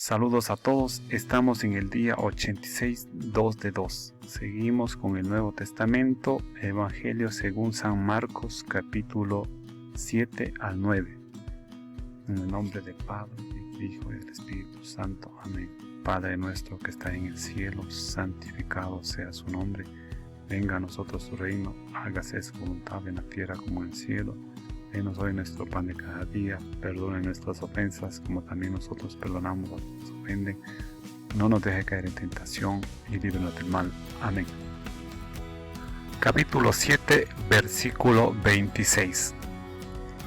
Saludos a todos, estamos en el día 86, 2 de 2. Seguimos con el Nuevo Testamento, Evangelio según San Marcos, capítulo 7 al 9. En el nombre del Padre, del Hijo y del Espíritu Santo. Amén. Padre nuestro que está en el cielo, santificado sea su nombre. Venga a nosotros su reino, hágase su voluntad en la tierra como en el cielo. Denos hoy nuestro pan de cada día, perdone nuestras ofensas como también nosotros perdonamos a los que nos ofenden. No nos deje caer en tentación y líbranos del mal. Amén. Capítulo 7, versículo 26.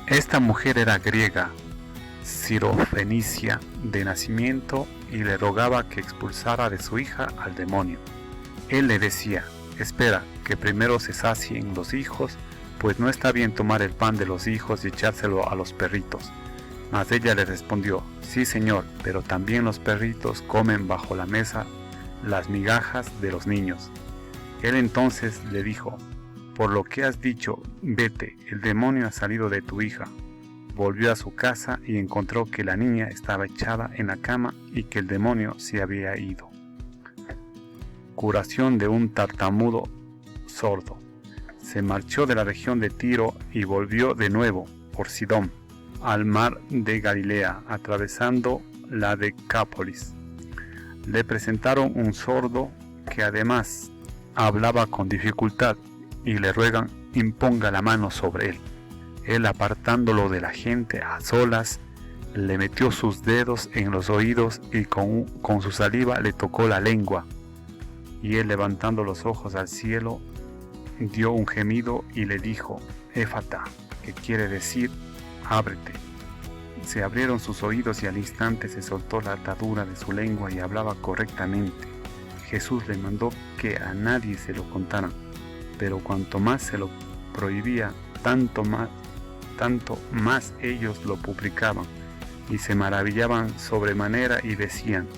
Esta mujer era griega, sirofenicia de nacimiento, y le rogaba que expulsara de su hija al demonio. Él le decía: espera, que primero se sacien los hijos, pues no está bien tomar el pan de los hijos y echárselo a los perritos. Mas ella le respondió: sí, señor, pero también los perritos comen bajo la mesa las migajas de los niños. Él entonces le dijo: por lo que has dicho, vete, el demonio ha salido de tu hija. Volvió a su casa y encontró que la niña estaba echada en la cama y que el demonio se había ido. Curación de un tartamudo sordo. Se marchó de la región de Tiro y volvió de nuevo por Sidón al mar de Galilea, atravesando la Decápolis. Le presentaron un sordo que además hablaba con dificultad y le ruegan imponga la mano sobre él. Él, apartándolo de la gente a solas, le metió sus dedos en los oídos y con su saliva le tocó la lengua. Y él, levantando los ojos al cielo, dio un gemido y le dijo: Éfata, que quiere decir ábrete. Se abrieron sus oídos y al instante se soltó la atadura de su lengua y hablaba correctamente. Jesús le mandó que a nadie se lo contaran, pero cuanto más se lo prohibía, tanto más ellos lo publicaban y se maravillaban sobremanera y decían: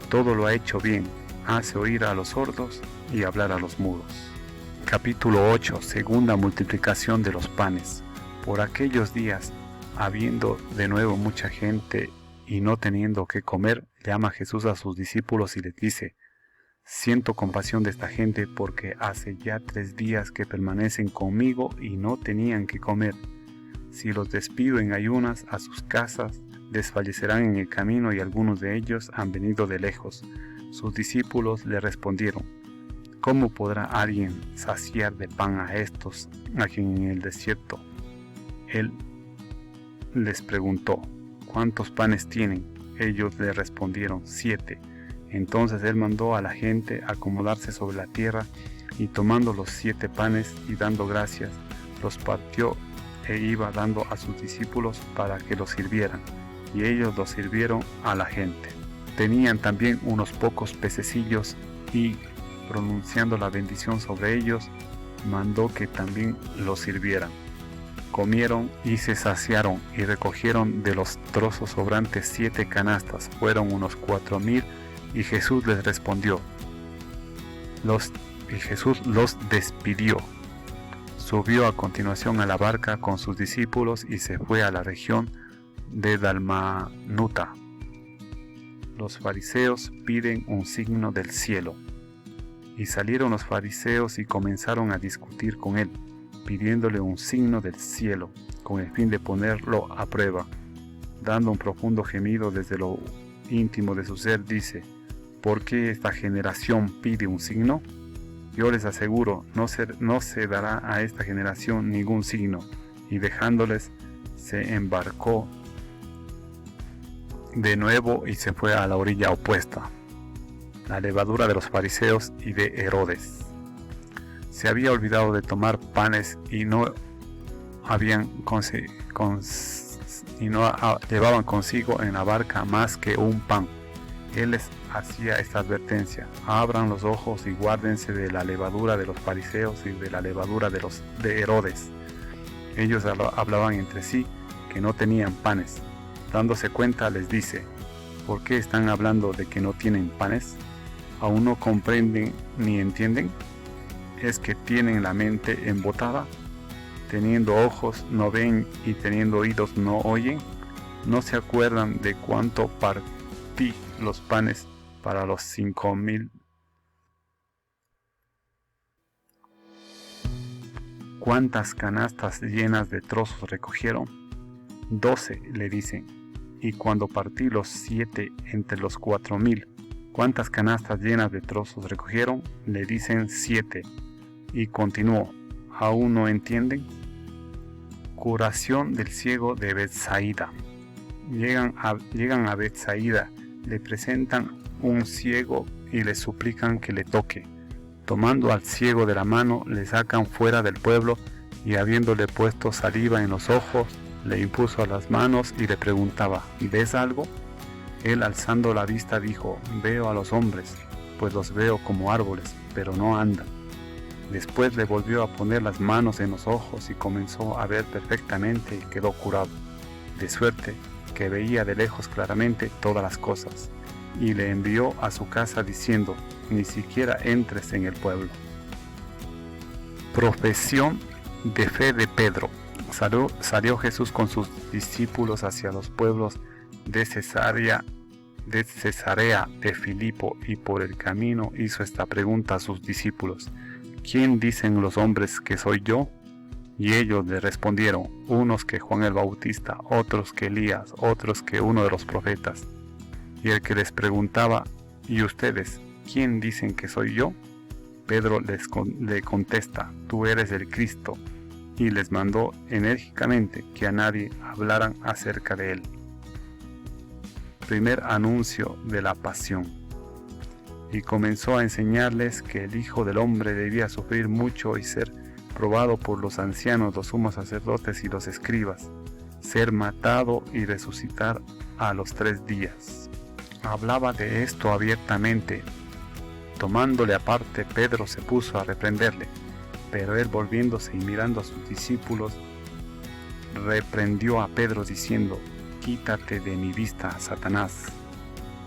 todo lo ha hecho bien, hace oír a los sordos y hablar a los mudos. Capítulo 8. Segunda multiplicación de los panes. Por aquellos días, habiendo de nuevo mucha gente y no teniendo qué comer, llama Jesús a sus discípulos y les dice: siento compasión de esta gente, porque hace ya 3 días que permanecen conmigo y no tenían qué comer. Si los despido en ayunas a sus casas, desfallecerán en el camino, y algunos de ellos han venido de lejos. Sus discípulos le respondieron: ¿cómo podrá alguien saciar de pan a estos aquí en el desierto? Él les preguntó: ¿cuántos panes tienen? Ellos le respondieron: 7. Entonces él mandó a la gente acomodarse sobre la tierra, y tomando los 7 panes y dando gracias, los partió e iba dando a sus discípulos para que los sirvieran, y ellos los sirvieron a la gente. Tenían también unos pocos pececillos, y pronunciando la bendición sobre ellos, mandó que también los sirvieran. Comieron y se saciaron, y recogieron de los trozos sobrantes 7 canastas, fueron unos 4,000, y Jesús les respondió. Jesús los despidió. Subió a continuación a la barca con sus discípulos y se fue a la región de Dalmanuta. Los fariseos piden un signo del cielo. Y salieron los fariseos y comenzaron a discutir con él, pidiéndole un signo del cielo, con el fin de ponerlo a prueba. Dando un profundo gemido desde lo íntimo de su ser, dice: ¿por qué esta generación pide un signo? Yo les aseguro, no se dará a esta generación ningún signo. Y dejándoles, se embarcó de nuevo y se fue a la orilla opuesta. La levadura de los fariseos y de Herodes. Se había olvidado de tomar panes y no llevaban consigo en la barca más que un pan. Él les hacía esta advertencia: abran los ojos y guárdense de la levadura de los fariseos y de la levadura de Herodes. Ellos hablaban entre sí que no tenían panes. Dándose cuenta, les dice: ¿por qué están hablando de que no tienen panes? ¿Aún no comprenden ni entienden? ¿Es que tienen la mente embotada? Teniendo ojos no ven y teniendo oídos no oyen. ¿No se acuerdan de cuánto partí los panes para los 5,000. ¿Cuántas canastas llenas de trozos recogieron? 12, le dicen. Y cuando partí los 7 entre los 4,000, ¿cuántas canastas llenas de trozos recogieron? Le dicen 7. Y continuó, ¿aún no entienden? Curación del ciego de Betsaida. Llegan a Betsaida, le presentan un ciego y le suplican que le toque. Tomando al ciego de la mano, le sacan fuera del pueblo y habiéndole puesto saliva en los ojos, le impuso a las manos y le preguntaba, ¿ves algo? Él alzando la vista dijo, veo a los hombres, pues los veo como árboles, pero no andan. Después le volvió a poner las manos en los ojos y comenzó a ver perfectamente y quedó curado, de suerte que veía de lejos claramente todas las cosas, y le envió a su casa diciendo, ni siquiera entres en el pueblo. Profesión de fe de Pedro. Salió Jesús con sus discípulos hacia los pueblos de Cesarea de Filipo, y por el camino hizo esta pregunta a sus discípulos, ¿quién dicen los hombres que soy yo? Y ellos le respondieron, unos que Juan el Bautista, otros que Elías, otros que uno de los profetas. Y el que les preguntaba, ¿y ustedes, quién dicen que soy yo? Pedro le contesta, tú eres el Cristo, y les mandó enérgicamente que a nadie hablaran acerca de él. Primer anuncio de la pasión. Y comenzó a enseñarles que el Hijo del Hombre debía sufrir mucho y ser probado por los ancianos, los sumos sacerdotes y los escribas, ser matado y resucitar a los 3 días. Hablaba de esto abiertamente. Tomándole aparte, Pedro se puso a reprenderle, pero él volviéndose y mirando a sus discípulos, reprendió a Pedro diciendo, quítate de mi vista, Satanás,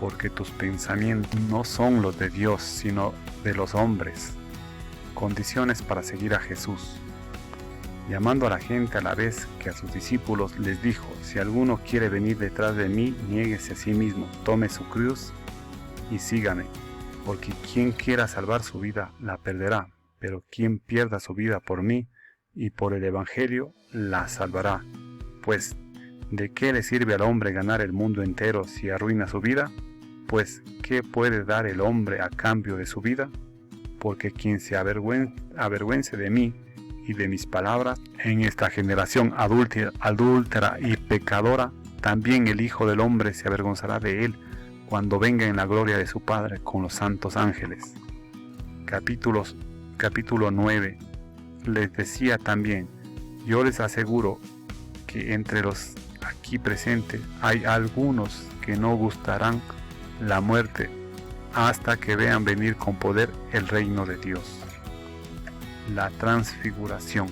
porque tus pensamientos no son los de Dios, sino de los hombres. Condiciones para seguir a Jesús. Llamando a la gente a la vez que a sus discípulos, les dijo, si alguno quiere venir detrás de mí, niéguese a sí mismo, tome su cruz y sígame, porque quien quiera salvar su vida la perderá, pero quien pierda su vida por mí y por el Evangelio la salvará. Pues, ¿de qué le sirve al hombre ganar el mundo entero si arruina su vida? Pues, ¿qué puede dar el hombre a cambio de su vida? Porque quien se avergüence de mí y de mis palabras en esta generación adúltera y pecadora, también el Hijo del Hombre se avergonzará de él cuando venga en la gloria de su Padre con los santos ángeles. Capítulo 9. Les decía también, yo les aseguro que entre los aquí presentes hay algunos que no gustarán la muerte hasta que vean venir con poder el reino de Dios. La transfiguración.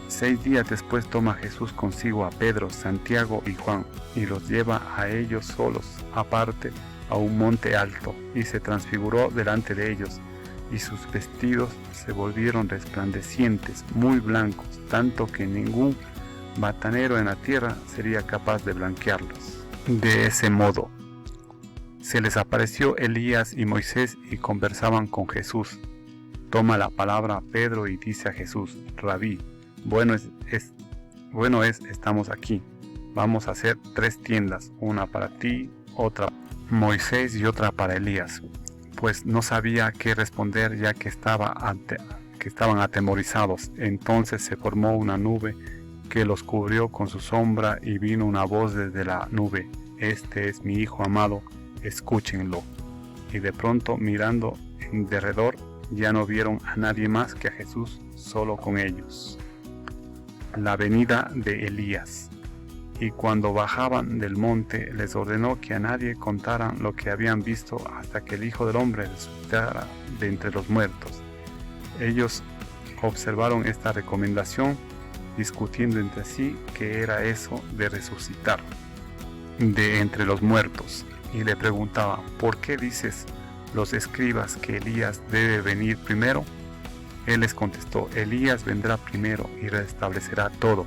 6 días después toma Jesús consigo a Pedro, Santiago y Juan y los lleva a ellos solos, aparte, a un monte alto, y se transfiguró delante de ellos, y sus vestidos se volvieron resplandecientes, muy blancos, tanto que ningún batanero en la tierra sería capaz de blanquearlos. De ese modo, se les apareció Elías y Moisés y conversaban con Jesús. Toma la palabra Pedro y dice a Jesús, Rabí, bueno es, estamos aquí. Vamos a hacer 3 tiendas, una para ti, otra para Moisés y otra para Elías. Pues no sabía qué responder ya que estaban atemorizados. Entonces se formó una nube que los cubrió con su sombra y vino una voz desde la nube, este es mi Hijo amado, escúchenlo. Y de pronto mirando en derredor ya no vieron a nadie más que a Jesús solo con ellos. La venida de Elías. Y cuando bajaban del monte les ordenó que a nadie contaran lo que habían visto hasta que el Hijo del Hombre resucitara de entre los muertos. Ellos observaron esta recomendación, discutiendo entre sí qué era eso de resucitar de entre los muertos, y le preguntaban, ¿por qué dices los escribas que Elías debe venir primero? Él les contestó, Elías vendrá primero y restablecerá todo.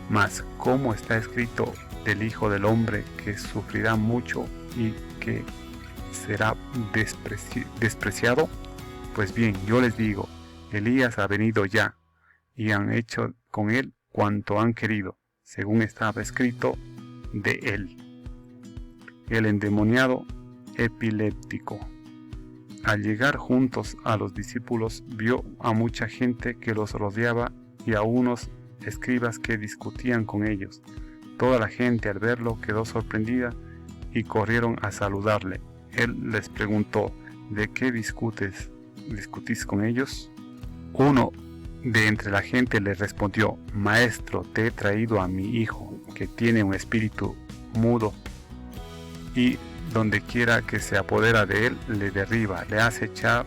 Mas, como está escrito del Hijo del Hombre, que sufrirá mucho y que será despreciado? Pues bien, yo les digo, Elías ha venido ya, y han hecho con él cuanto han querido, según estaba escrito de él. El endemoniado epiléptico. Al llegar juntos a los discípulos, vio a mucha gente que los rodeaba y a unos escribas que discutían con ellos. Toda la gente al verlo quedó sorprendida y corrieron a saludarle. Él les preguntó, ¿de qué discutís con ellos? Uno de entre la gente le respondió, Maestro, te he traído a mi hijo, que tiene un espíritu mudo, y donde quiera que se apodera de él, le derriba, le hace echar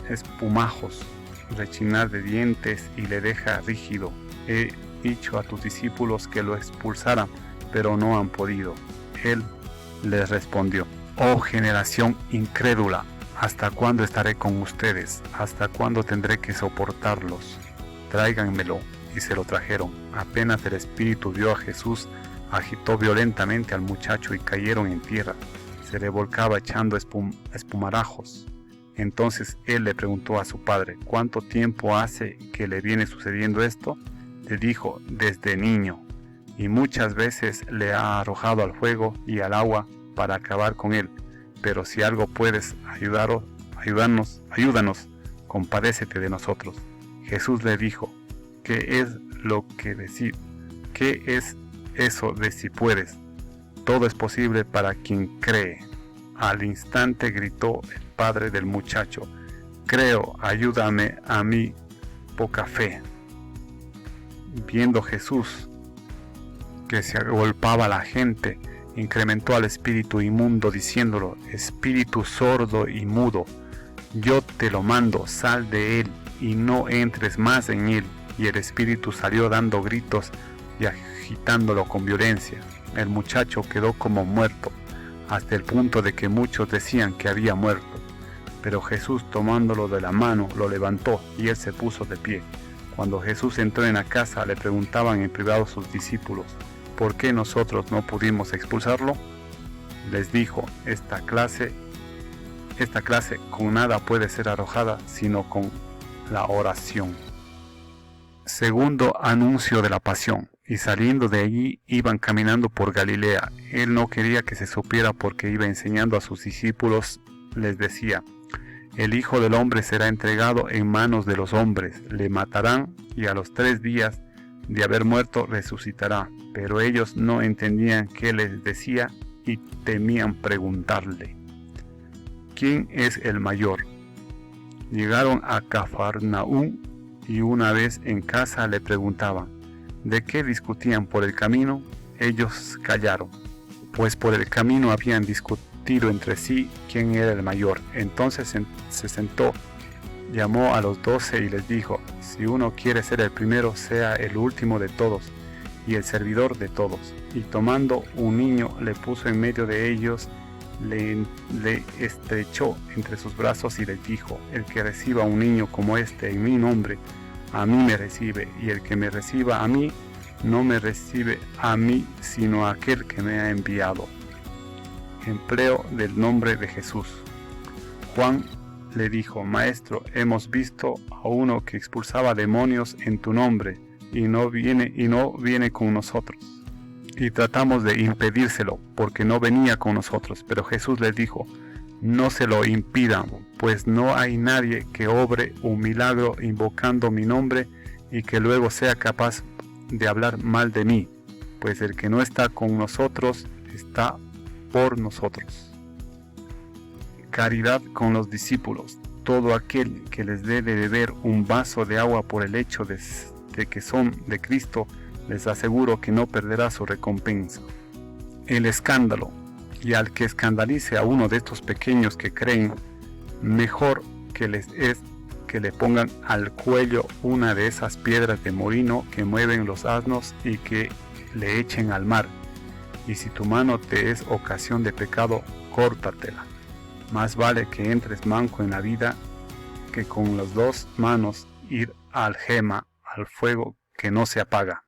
espumajos, rechinar de dientes y le deja rígido. He dicho a tus discípulos que lo expulsaran, pero no han podido. Él les respondió, oh generación incrédula, ¿hasta cuándo estaré con ustedes? ¿Hasta cuándo tendré que soportarlos? Tráiganmelo. Y se lo trajeron. Apenas el espíritu vio a Jesús, agitó violentamente al muchacho y cayeron en tierra. Se revolcaba echando espumarajos. Entonces él le preguntó a su padre, ¿cuánto tiempo hace que le viene sucediendo esto? Le dijo, desde niño, y muchas veces le ha arrojado al fuego y al agua para acabar con él. Pero si algo puedes ayúdanos, compadécete de nosotros. Jesús le dijo, ¿qué es lo que decir? ¿Qué es eso de si puedes? Todo es posible para quien cree. Al instante gritó el padre del muchacho, creo, ayúdame a mi poca fe. Viendo Jesús que se agolpaba la gente, incrementó al espíritu inmundo diciéndolo, espíritu sordo y mudo, yo te lo mando, sal de él y no entres más en él. Y el espíritu salió dando gritos y agitándolo con violencia. El muchacho quedó como muerto, hasta el punto de que muchos decían que había muerto. Pero Jesús, tomándolo de la mano, lo levantó y él se puso de pie. Cuando Jesús entró en la casa, le preguntaban en privado sus discípulos, ¿por qué nosotros no pudimos expulsarlo? Les dijo, esta clase con nada puede ser arrojada, sino con la oración. Segundo anuncio de la pasión. Y saliendo de allí iban caminando por Galilea. Él no quería que se supiera porque iba enseñando a sus discípulos. Les decía, el Hijo del Hombre será entregado en manos de los hombres, le matarán y a los 3 días de haber muerto resucitará. Pero ellos no entendían qué les decía y temían preguntarle, ¿quién es el mayor? Llegaron a Cafarnaúm y una vez en casa le preguntaban, ¿de qué discutían por el camino? Ellos callaron, pues por el camino habían discutido entre sí quién era el mayor. Entonces se sentó, llamó a los 12 y les dijo, si uno quiere ser el primero, sea el último de todos y el servidor de todos. Y tomando un niño, le puso en medio de ellos, le estrechó entre sus brazos y les dijo, el que reciba un niño como este en mi nombre, a mí me recibe, y el que me reciba a mí, no me recibe a mí, sino a aquel que me ha enviado. Empleo del nombre de Jesús. Juan le dijo, Maestro, hemos visto a uno que expulsaba demonios en tu nombre, y no viene con nosotros. Y tratamos de impedírselo, porque no venía con nosotros. Pero Jesús les dijo, no se lo impidan, pues no hay nadie que obre un milagro invocando mi nombre y que luego sea capaz de hablar mal de mí, pues el que no está con nosotros está por nosotros. Caridad con los discípulos. Todo aquel que les dé de beber un vaso de agua por el hecho de que son de Cristo, les aseguro que no perderá su recompensa. El escándalo. Y al que escandalice a uno de estos pequeños que creen, mejor que les es que le pongan al cuello una de esas piedras de molino que mueven los asnos y que le echen al mar. Y si tu mano te es ocasión de pecado, córtatela. Más vale que entres manco en la vida que con las 2 manos ir al gema, al fuego que no se apaga.